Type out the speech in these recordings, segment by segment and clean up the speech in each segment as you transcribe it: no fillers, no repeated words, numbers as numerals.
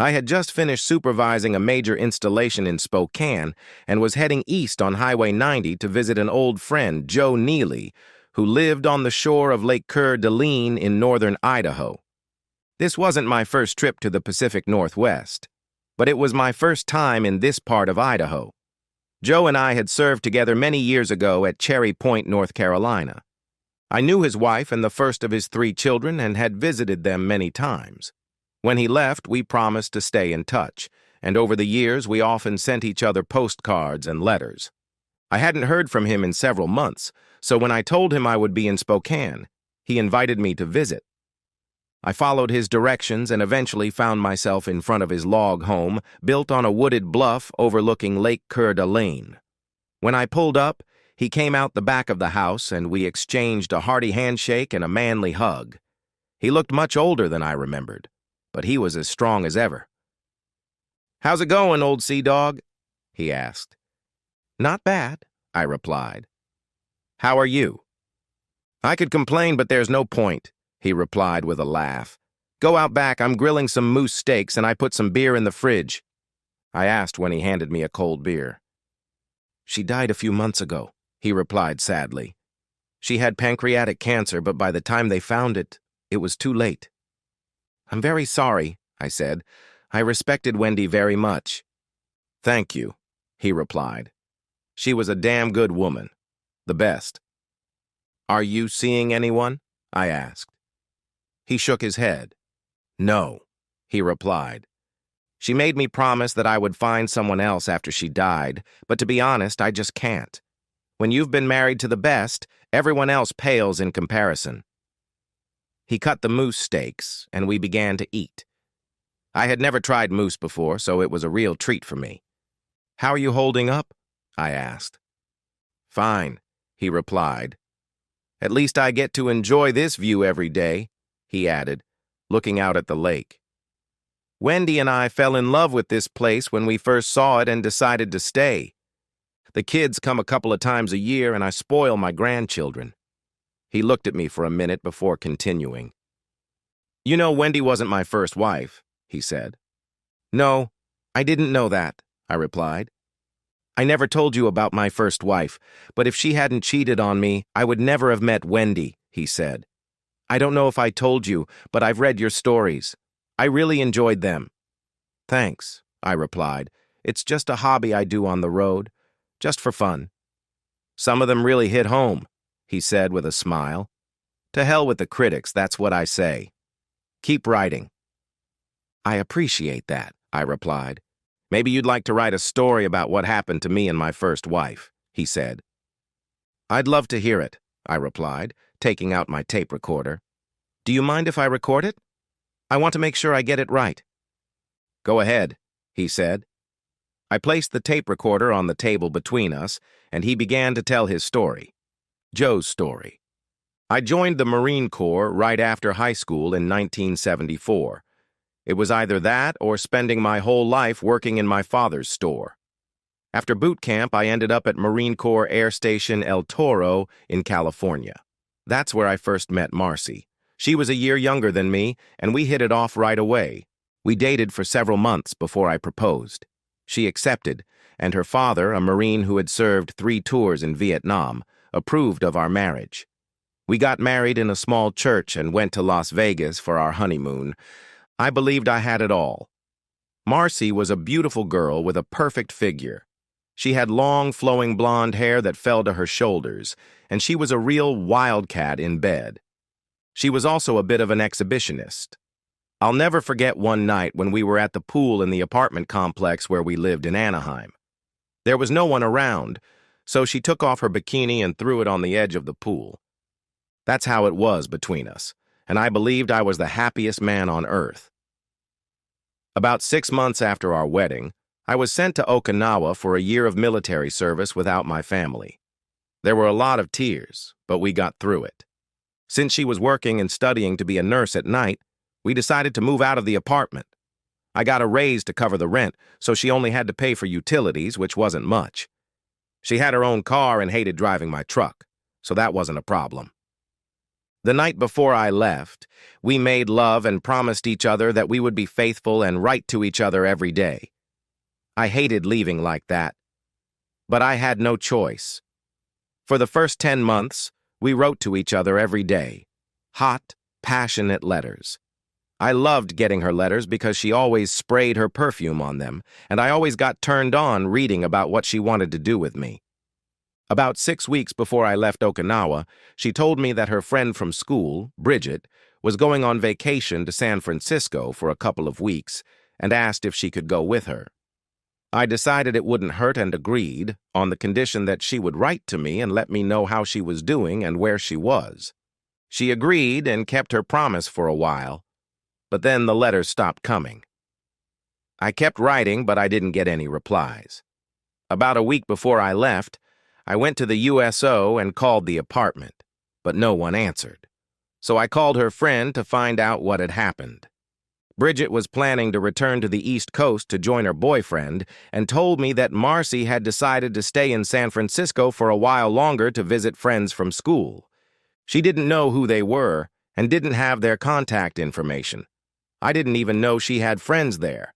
I had just finished supervising a major installation in Spokane and was heading east on Highway 90 to visit an old friend, Joe Neely, who lived on the shore of Lake Coeur d'Alene in northern Idaho. This wasn't my first trip to the Pacific Northwest, but it was my first time in this part of Idaho. Joe and I had served together many years ago at Cherry Point, North Carolina. I knew his wife and the first of his 3 children and had visited them many times. When he left, we promised to stay in touch, and over the years we often sent each other postcards and letters. I hadn't heard from him in several months, so when I told him I would be in Spokane, he invited me to visit. I followed his directions and eventually found myself in front of his log home, built on a wooded bluff overlooking Lake Coeur d'Alene. When I pulled up, he came out the back of the house and we exchanged a hearty handshake and a manly hug. He looked much older than I remembered, but he was as strong as ever. "How's it going, old sea dog?" he asked. "Not bad," I replied. "How are you?" "I could complain, but there's no point," he replied with a laugh. "Go out back, I'm grilling some moose steaks and I put some beer in the fridge." I asked when he handed me a cold beer. "She died a few months ago," he replied sadly. "She had pancreatic cancer, but by the time they found it, it was too late." "I'm very sorry," I said. "I respected Wendy very much." "Thank you," he replied. "She was a damn good woman. The best." "Are you seeing anyone?" I asked. He shook his head. "No," he replied. "She made me promise that I would find someone else after she died, but to be honest, I just can't. When you've been married to the best, everyone else pales in comparison." He cut the moose steaks, and we began to eat. I had never tried moose before, so it was a real treat for me. "How are you holding up?" I asked. "Fine," he replied. "At least I get to enjoy this view every day," he added, looking out at the lake. "Wendy and I fell in love with this place when we first saw it and decided to stay. The kids come a couple of times a year and I spoil my grandchildren." He looked at me for a minute before continuing. "You know, Wendy wasn't my first wife," he said. "No, I didn't know that," I replied. "I never told you about my first wife, but if she hadn't cheated on me, I would never have met Wendy," he said. "I don't know if I told you, but I've read your stories. I really enjoyed them." "Thanks," I replied. "It's just a hobby I do on the road, just for fun." "Some of them really hit home," he said with a smile. "To hell with the critics, that's what I say. Keep writing." "I appreciate that," I replied. "Maybe you'd like to write a story about what happened to me and my first wife," he said. "I'd love to hear it," I replied, taking out my tape recorder. "Do you mind if I record it? I want to make sure I get it right." "Go ahead," he said. I placed the tape recorder on the table between us, and he began to tell his story. Joe's story. I joined the Marine Corps right after high school in 1974. It was either that or spending my whole life working in my father's store. After boot camp, I ended up at Marine Corps Air Station El Toro in California. That's where I first met Marcy. She was a year younger than me, and we hit it off right away. We dated for several months before I proposed. She accepted, and her father, a Marine who had served 3 tours in Vietnam, approved of our marriage. We got married in a small church and went to Las Vegas for our honeymoon. I believed I had it all. Marcy was a beautiful girl with a perfect figure. She had long, flowing blonde hair that fell to her shoulders, and she was a real wildcat in bed. She was also a bit of an exhibitionist. I'll never forget one night when we were at the pool in the apartment complex where we lived in Anaheim. There was no one around, so she took off her bikini and threw it on the edge of the pool. That's how it was between us, and I believed I was the happiest man on earth. About 6 months after our wedding, I was sent to Okinawa for a year of military service without my family. There were a lot of tears, but we got through it. Since she was working and studying to be a nurse at night, we decided to move out of the apartment. I got a raise to cover the rent, so she only had to pay for utilities, which wasn't much. She had her own car and hated driving my truck, so that wasn't a problem. The night before I left, we made love and promised each other that we would be faithful and right to each other every day. I hated leaving like that, but I had no choice. For the first 10 months, we wrote to each other every day. Hot, passionate letters. I loved getting her letters because she always sprayed her perfume on them, and I always got turned on reading about what she wanted to do with me. About 6 weeks before I left Okinawa, she told me that her friend from school, Bridget, was going on vacation to San Francisco for a couple of weeks and asked if she could go with her. I decided it wouldn't hurt and agreed, on the condition that she would write to me and let me know how she was doing and where she was. She agreed and kept her promise for a while, but then the letters stopped coming. I kept writing, but I didn't get any replies. About a week before I left, I went to the USO and called the apartment, but no one answered. So I called her friend to find out what had happened. Bridget was planning to return to the East Coast to join her boyfriend and told me that Marcy had decided to stay in San Francisco for a while longer to visit friends from school. She didn't know who they were and didn't have their contact information. I didn't even know she had friends there.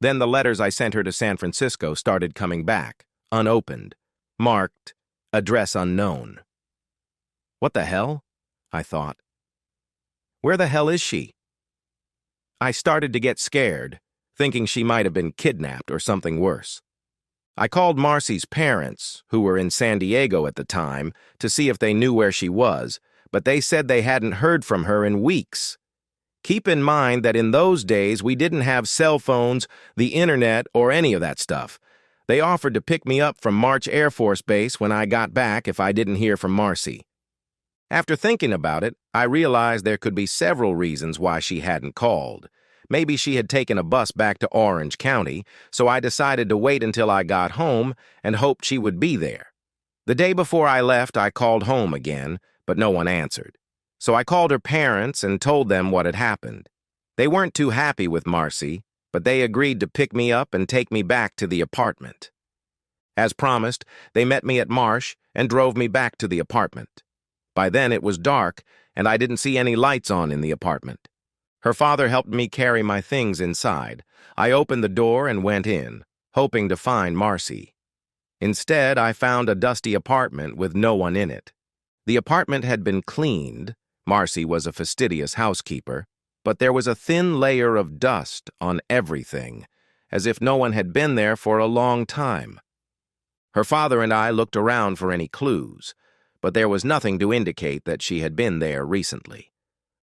Then the letters I sent her to San Francisco started coming back, unopened, marked, address unknown. What the hell? I thought. Where the hell is she? I started to get scared, thinking she might have been kidnapped or something worse. I called Marcy's parents, who were in San Diego at the time, to see if they knew where she was, but they said they hadn't heard from her in weeks. Keep in mind that in those days we didn't have cell phones, the internet, or any of that stuff. They offered to pick me up from March Air Force Base when I got back if I didn't hear from Marcy. After thinking about it, I realized there could be several reasons why she hadn't called. Maybe she had taken a bus back to Orange County, so I decided to wait until I got home and hoped she would be there. The day before I left, I called home again, but no one answered. So I called her parents and told them what had happened. They weren't too happy with Marcy, but they agreed to pick me up and take me back to the apartment. As promised, they met me at Marsh and drove me back to the apartment. By then it was dark, and I didn't see any lights on in the apartment. Her father helped me carry my things inside. I opened the door and went in, hoping to find Marcy. Instead, I found a dusty apartment with no one in it. The apartment had been cleaned. Marcy was a fastidious housekeeper, but there was a thin layer of dust on everything, as if no one had been there for a long time. Her father and I looked around for any clues, but there was nothing to indicate that she had been there recently.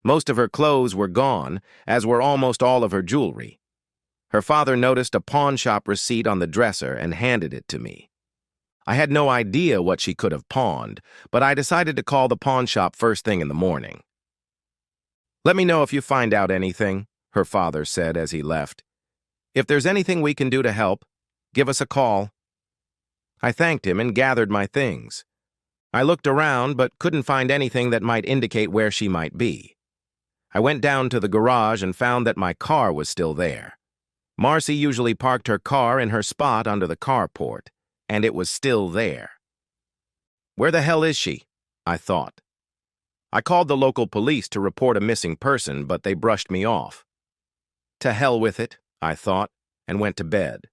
Most of her clothes were gone, as were almost all of her jewelry. Her father noticed a pawn shop receipt on the dresser and handed it to me. I had no idea what she could have pawned, but I decided to call the pawn shop first thing in the morning. "Let me know if you find out anything," her father said as he left. "If there's anything we can do to help, give us a call." I thanked him and gathered my things. I looked around but couldn't find anything that might indicate where she might be. I went down to the garage and found that my car was still there. Marcy usually parked her car in her spot under the carport, and it was still there. Where the hell is she? I thought. I called the local police to report a missing person, but they brushed me off. To hell with it, I thought, and went to bed.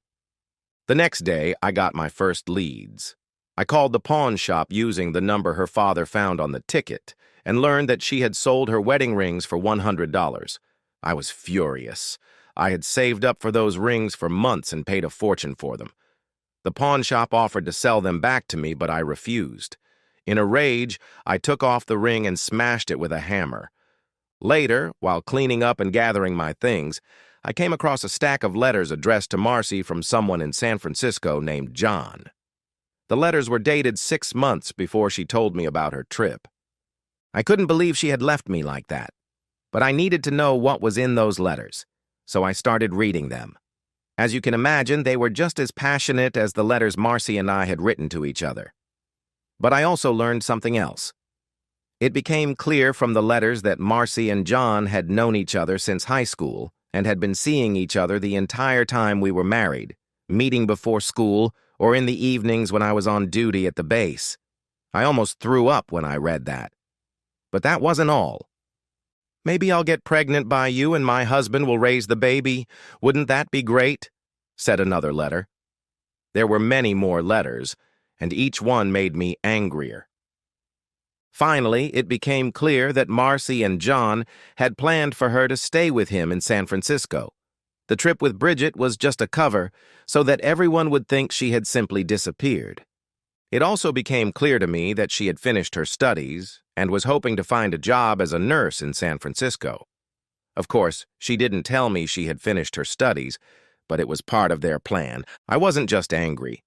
The next day, I got my first leads. I called the pawn shop using the number her father found on the ticket and learned that she had sold her wedding rings for $100. I was furious. I had saved up for those rings for months and paid a fortune for them. The pawn shop offered to sell them back to me, but I refused. In a rage, I took off the ring and smashed it with a hammer. Later, while cleaning up and gathering my things, I came across a stack of letters addressed to Marcy from someone in San Francisco named John. The letters were dated 6 months before she told me about her trip. I couldn't believe she had left me like that, but I needed to know what was in those letters, so I started reading them. As you can imagine, they were just as passionate as the letters Marcy and I had written to each other. But I also learned something else. It became clear from the letters that Marcy and John had known each other since high school and had been seeing each other the entire time we were married, meeting before school or in the evenings when I was on duty at the base. I almost threw up when I read that. But that wasn't all. "Maybe I'll get pregnant by you and my husband will raise the baby. Wouldn't that be great?" said another letter. There were many more letters, and each one made me angrier. Finally, it became clear that Marcy and John had planned for her to stay with him in San Francisco. The trip with Bridget was just a cover, so that everyone would think she had simply disappeared. It also became clear to me that she had finished her studies and was hoping to find a job as a nurse in San Francisco. Of course, she didn't tell me she had finished her studies, but it was part of their plan. I wasn't just angry.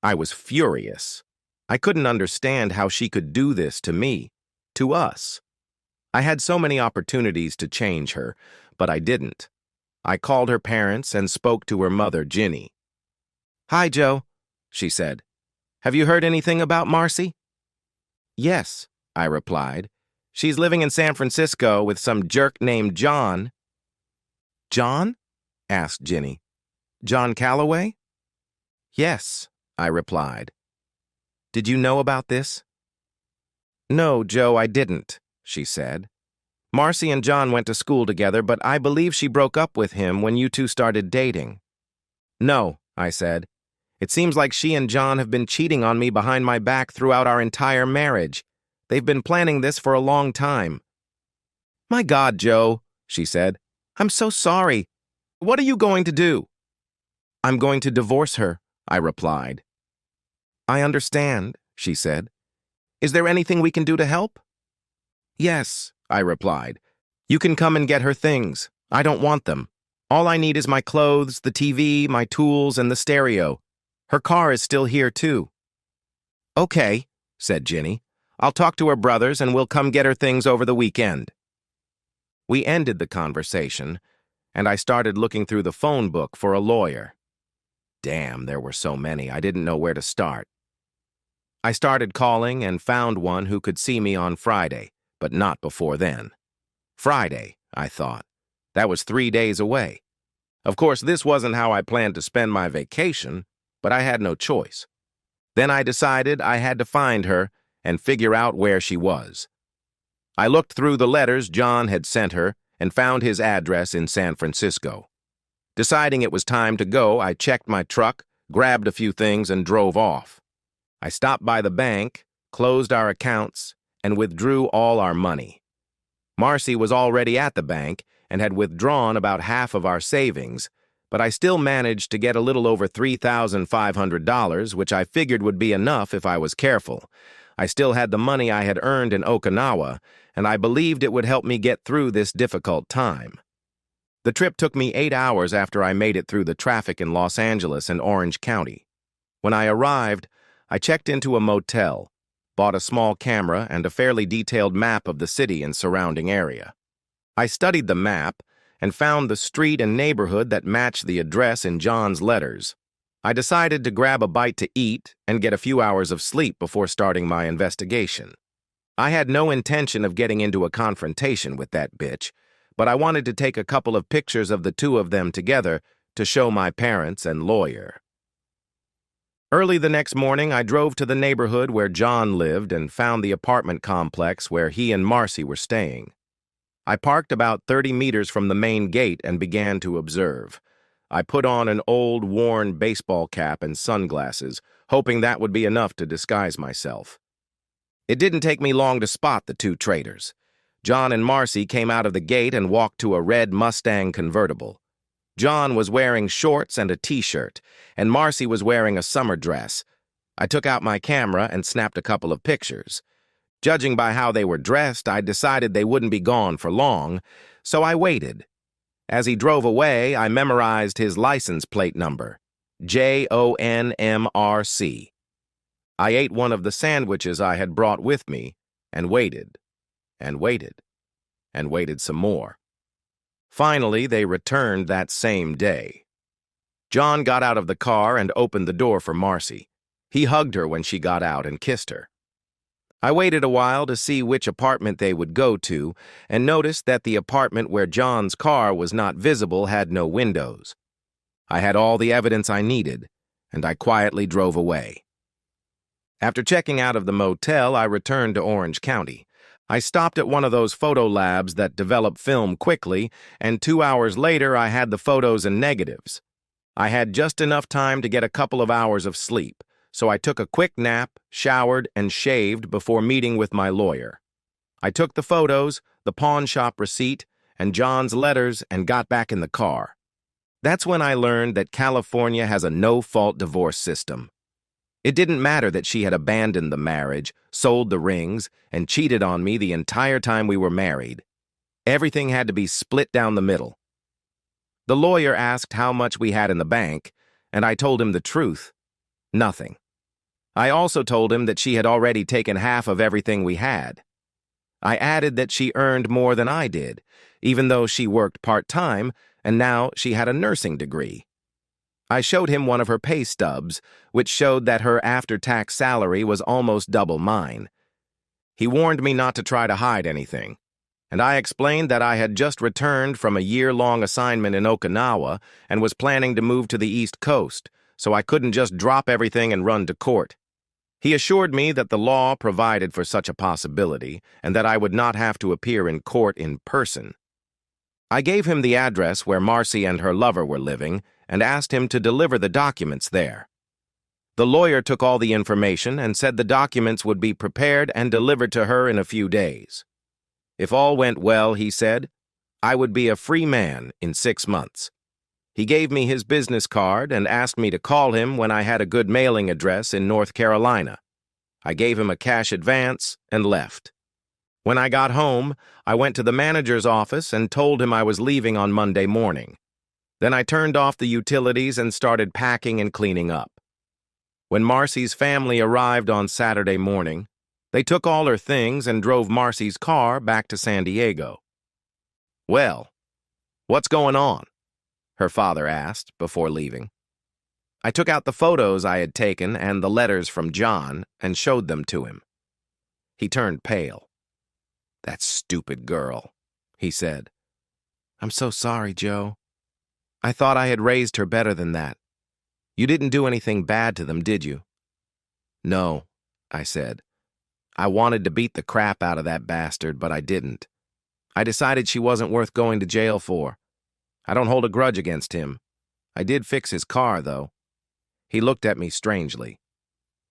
I was furious. I couldn't understand how she could do this to me, to us. I had so many opportunities to change her, but I didn't. I called her parents and spoke to her mother, Ginny. "Hi, Joe," she said. "Have you heard anything about Marcy?" "Yes," I replied. "She's living in San Francisco with some jerk named John." "John?" asked Ginny. "John Calloway?" "Yes," I replied. "Did you know about this?" "No, Joe, I didn't," she said. "Marcy and John went to school together, but I believe she broke up with him when you two started dating." "No," I said. "It seems like she and John have been cheating on me behind my back throughout our entire marriage. They've been planning this for a long time." "My God, Joe," she said. "I'm so sorry. What are you going to do?" "I'm going to divorce her," I replied. "I understand," she said. "Is there anything we can do to help?" "Yes," I replied. "You can come and get her things. I don't want them. All I need is my clothes, the TV, my tools, and the stereo. Her car is still here, too." "Okay," said Ginny. "I'll talk to her brothers and we'll come get her things over the weekend." We ended the conversation, and I started looking through the phone book for a lawyer. Damn, there were so many, I didn't know where to start. I started calling and found one who could see me on Friday, but not before then. Friday, I thought. That was 3 days away. Of course, this wasn't how I planned to spend my vacation, but I had no choice. Then I decided I had to find her and figure out where she was. I looked through the letters John had sent her and found his address in San Francisco. Deciding it was time to go, I checked my truck, grabbed a few things, and drove off. I stopped by the bank, closed our accounts, and withdrew all our money. Marcy was already at the bank and had withdrawn about half of our savings, but I still managed to get a little over $3,500, which I figured would be enough if I was careful. I still had the money I had earned in Okinawa, and I believed it would help me get through this difficult time. The trip took me 8 hours after I made it through the traffic in Los Angeles and Orange County. When I arrived, I checked into a motel, bought a small camera and a fairly detailed map of the city and surrounding area. I studied the map and found the street and neighborhood that matched the address in John's letters. I decided to grab a bite to eat and get a few hours of sleep before starting my investigation. I had no intention of getting into a confrontation with that bitch, but I wanted to take a couple of pictures of the two of them together to show my parents and lawyer. Early the next morning, I drove to the neighborhood where John lived and found the apartment complex where he and Marcy were staying. I parked about 30 meters from the main gate and began to observe. I put on an old, worn baseball cap and sunglasses, hoping that would be enough to disguise myself. It didn't take me long to spot the two traitors. John and Marcy came out of the gate and walked to a red Mustang convertible. John was wearing shorts and a t-shirt, and Marcy was wearing a summer dress. I took out my camera and snapped a couple of pictures. Judging by how they were dressed, I decided they wouldn't be gone for long, so I waited. As he drove away, I memorized his license plate number, JONMRC. I ate one of the sandwiches I had brought with me and waited, and waited, and waited some more. Finally, they returned that same day. John got out of the car and opened the door for Marcy. He hugged her when she got out and kissed her. I waited a while to see which apartment they would go to and noticed that the apartment where John's car was not visible had no windows. I had all the evidence I needed, and I quietly drove away. After checking out of the motel, I returned to Orange County. I stopped at one of those photo labs that develop film quickly, and 2 hours later I had the photos and negatives. I had just enough time to get a couple of hours of sleep, so I took a quick nap, showered, and shaved before meeting with my lawyer. I took the photos, the pawn shop receipt, and John's letters and got back in the car. That's when I learned that California has a no-fault divorce system. It didn't matter that she had abandoned the marriage, sold the rings, and cheated on me the entire time we were married. Everything had to be split down the middle. The lawyer asked how much we had in the bank, and I told him the truth. Nothing. I also told him that she had already taken half of everything we had. I added that she earned more than I did, even though she worked part-time, and now she had a nursing degree. I showed him one of her pay stubs, which showed that her after-tax salary was almost double mine. He warned me not to try to hide anything, and I explained that I had just returned from a year-long assignment in Okinawa and was planning to move to the East Coast, so I couldn't just drop everything and run to court. He assured me that the law provided for such a possibility and that I would not have to appear in court in person. I gave him the address where Marcy and her lover were living and asked him to deliver the documents there. The lawyer took all the information and said the documents would be prepared and delivered to her in a few days. If all went well, he said, I would be a free man in 6 months. He gave me his business card and asked me to call him when I had a good mailing address in North Carolina. I gave him a cash advance and left. When I got home, I went to the manager's office and told him I was leaving on Monday morning. Then I turned off the utilities and started packing and cleaning up. When Marcy's family arrived on Saturday morning, they took all her things and drove Marcy's car back to San Diego. Well, what's going on? Her father asked before leaving. I took out the photos I had taken and the letters from John and showed them to him. He turned pale. That stupid girl, he said. I'm so sorry, Joe. I thought I had raised her better than that. You didn't do anything bad to them, did you? No, I said. I wanted to beat the crap out of that bastard, but I didn't. I decided she wasn't worth going to jail for. I don't hold a grudge against him. I did fix his car, though. He looked at me strangely.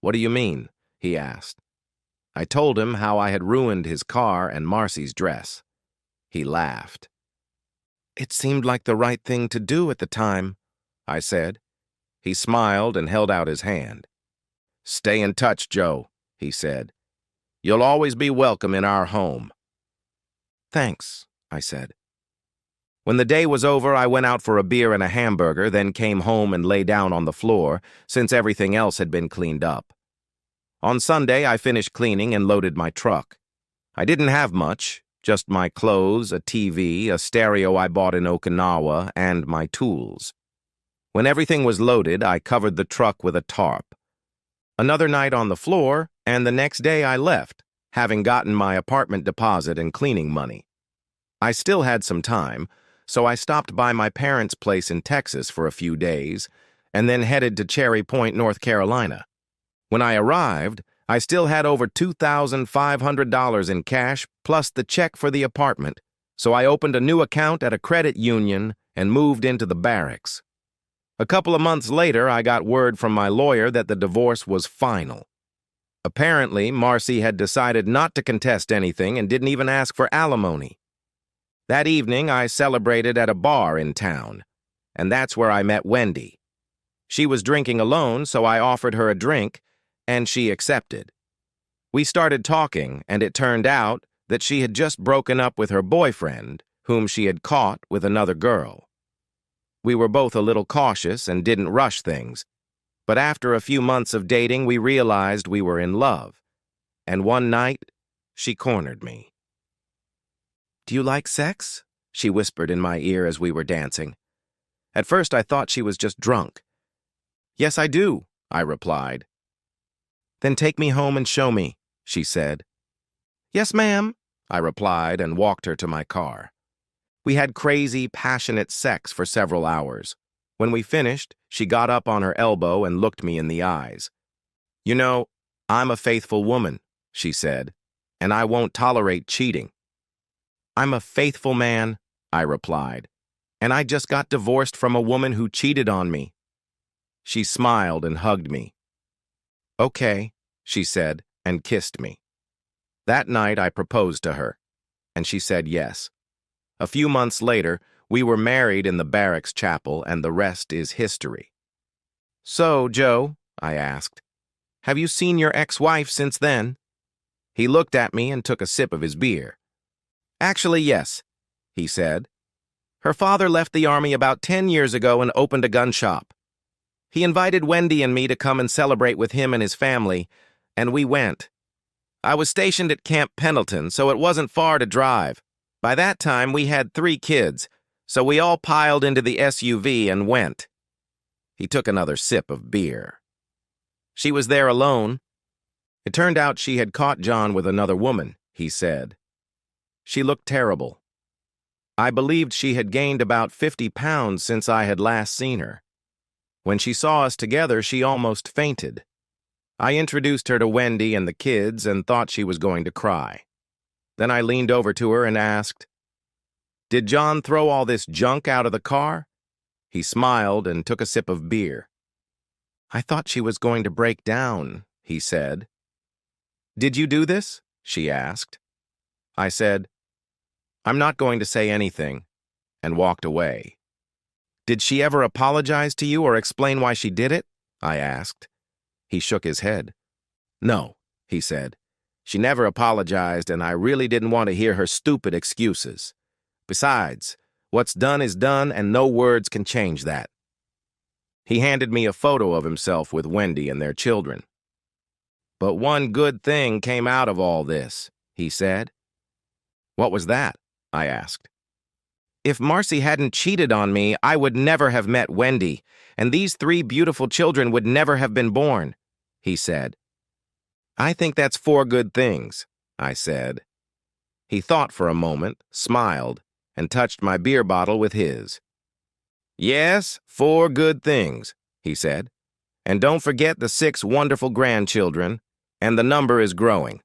What do you mean? He asked. I told him how I had ruined his car and Marcy's dress. He laughed. It seemed like the right thing to do at the time, I said. He smiled and held out his hand. Stay in touch, Joe, he said. You'll always be welcome in our home. Thanks, I said. When the day was over, I went out for a beer and a hamburger, then came home and lay down on the floor, since everything else had been cleaned up. On Sunday, I finished cleaning and loaded my truck. I didn't have much, just my clothes, a TV, a stereo I bought in Okinawa, and my tools. When everything was loaded, I covered the truck with a tarp. Another night on the floor, and the next day I left, having gotten my apartment deposit and cleaning money. I still had some time, so I stopped by my parents' place in Texas for a few days, and then headed to Cherry Point, North Carolina. When I arrived, I still had over $2,500 in cash, plus the check for the apartment, so I opened a new account at a credit union and moved into the barracks. A couple of months later, I got word from my lawyer that the divorce was final. Apparently, Marcy had decided not to contest anything and didn't even ask for alimony. That evening, I celebrated at a bar in town, and that's where I met Wendy. She was drinking alone, so I offered her a drink, and she accepted. We started talking, and it turned out that she had just broken up with her boyfriend, whom she had caught with another girl. We were both a little cautious and didn't rush things, but after a few months of dating, we realized we were in love, and one night, she cornered me. Do you like sex? She whispered in my ear as we were dancing. At first, I thought she was just drunk. Yes, I do, I replied. Then take me home and show me, she said. Yes, ma'am, I replied and walked her to my car. We had crazy, passionate sex for several hours. When we finished, she got up on her elbow and looked me in the eyes. You know, I'm a faithful woman, she said. and I won't tolerate cheating. I'm a faithful man, I replied, and I just got divorced from a woman who cheated on me. She smiled and hugged me. Okay, she said, and kissed me. That night I proposed to her, and she said yes. A few months later, we were married in the barracks chapel, and the rest is history. So, Joe, I asked, have you seen your ex-wife since then? He looked at me and took a sip of his beer. Actually, yes, he said. Her father left the army about 10 years ago and opened a gun shop. He invited Wendy and me to come and celebrate with him and his family, and we went. I was stationed at Camp Pendleton, so it wasn't far to drive. By that time, we had 3 kids, so we all piled into the SUV and went. He took another sip of beer. She was there alone. It turned out she had caught John with another woman, he said. She looked terrible. I believed she had gained about 50 pounds since I had last seen her. When she saw us together, she almost fainted. I introduced her to Wendy and the kids and thought she was going to cry. Then I leaned over to her and asked, "Did John throw all this junk out of the car?" He smiled and took a sip of beer. I thought she was going to break down, he said. Did you do this? She asked. I said, I'm not going to say anything, and walked away. Did she ever apologize to you or explain why she did it? I asked. He shook his head. No, he said. She never apologized, and I really didn't want to hear her stupid excuses. Besides, what's done is done, and no words can change that. He handed me a photo of himself with Wendy and their children. But one good thing came out of all this, he said. What was that? I asked. If Marcy hadn't cheated on me, I would never have met Wendy, and these 3 beautiful children would never have been born, he said. I think that's 4 good things, I said. He thought for a moment, smiled, and touched my beer bottle with his. Yes, 4 good things, he said. And don't forget the 6 wonderful grandchildren, and the number is growing.